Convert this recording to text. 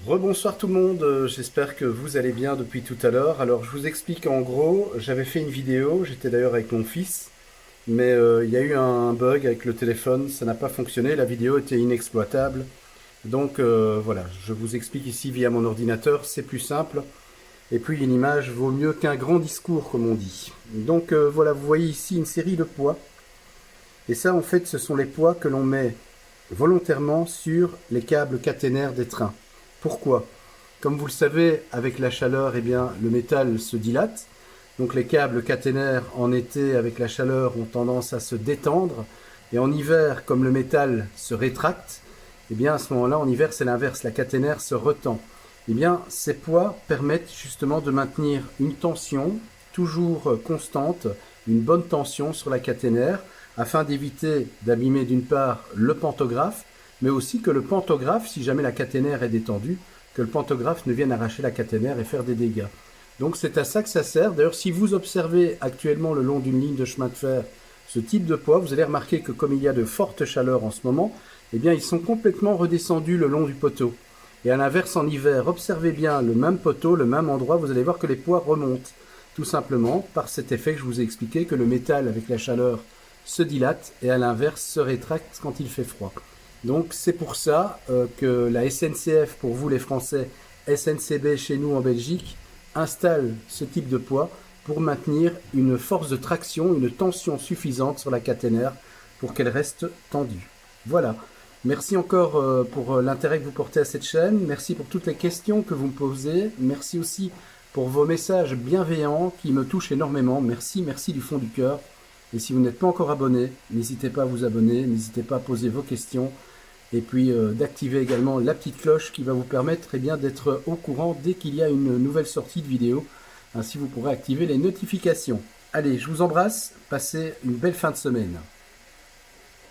Rebonsoir tout le monde, j'espère que vous allez bien depuis tout à l'heure. Alors je vous explique en gros, j'avais fait une vidéo, j'étais d'ailleurs avec mon fils, mais il y a eu un bug avec le téléphone, ça n'a pas fonctionné, la vidéo était inexploitable. Donc voilà, je vous explique ici via mon ordinateur, c'est plus simple. Et puis une image vaut mieux qu'un grand discours comme on dit. Donc voilà, vous voyez ici une série de poids. Et ça en fait ce sont les poids que l'on met volontairement sur les câbles caténaires des trains. Pourquoi? Comme vous le savez, avec la chaleur, eh bien, le métal se dilate. Donc les câbles caténaires en été avec la chaleur ont tendance à se détendre. Et en hiver, comme le métal se rétracte, eh bien à ce moment-là, en hiver, c'est l'inverse, la caténaire se retend. Eh bien, ces poids permettent justement de maintenir une tension toujours constante, une bonne tension sur la caténaire, afin d'éviter d'abîmer d'une part le pantographe, mais aussi que le pantographe, si jamais la caténaire est détendue, que le pantographe ne vienne arracher la caténaire et faire des dégâts. Donc c'est à ça que ça sert. D'ailleurs, si vous observez actuellement le long d'une ligne de chemin de fer ce type de poids, vous allez remarquer que comme il y a de fortes chaleurs en ce moment, eh bien ils sont complètement redescendus le long du poteau. Et à l'inverse, en hiver, observez bien le même poteau, le même endroit, vous allez voir que les poids remontent. Tout simplement par cet effet que je vous ai expliqué, que le métal avec la chaleur se dilate et à l'inverse se rétracte quand il fait froid. Donc c'est pour ça que la SNCF, pour vous les Français, SNCB chez nous en Belgique, installe ce type de poids pour maintenir une force de traction, une tension suffisante sur la caténaire pour qu'elle reste tendue. Voilà. Merci encore pour l'intérêt que vous portez à cette chaîne. Merci pour toutes les questions que vous me posez. Merci aussi pour vos messages bienveillants qui me touchent énormément. Merci, merci du fond du cœur. Et si vous n'êtes pas encore abonné, n'hésitez pas à vous abonner, n'hésitez pas à poser vos questions. Et puis d'activer également la petite cloche qui va vous permettre d'être au courant dès qu'il y a une nouvelle sortie de vidéo. Ainsi vous pourrez activer les notifications. Allez, je vous embrasse, passez une belle fin de semaine.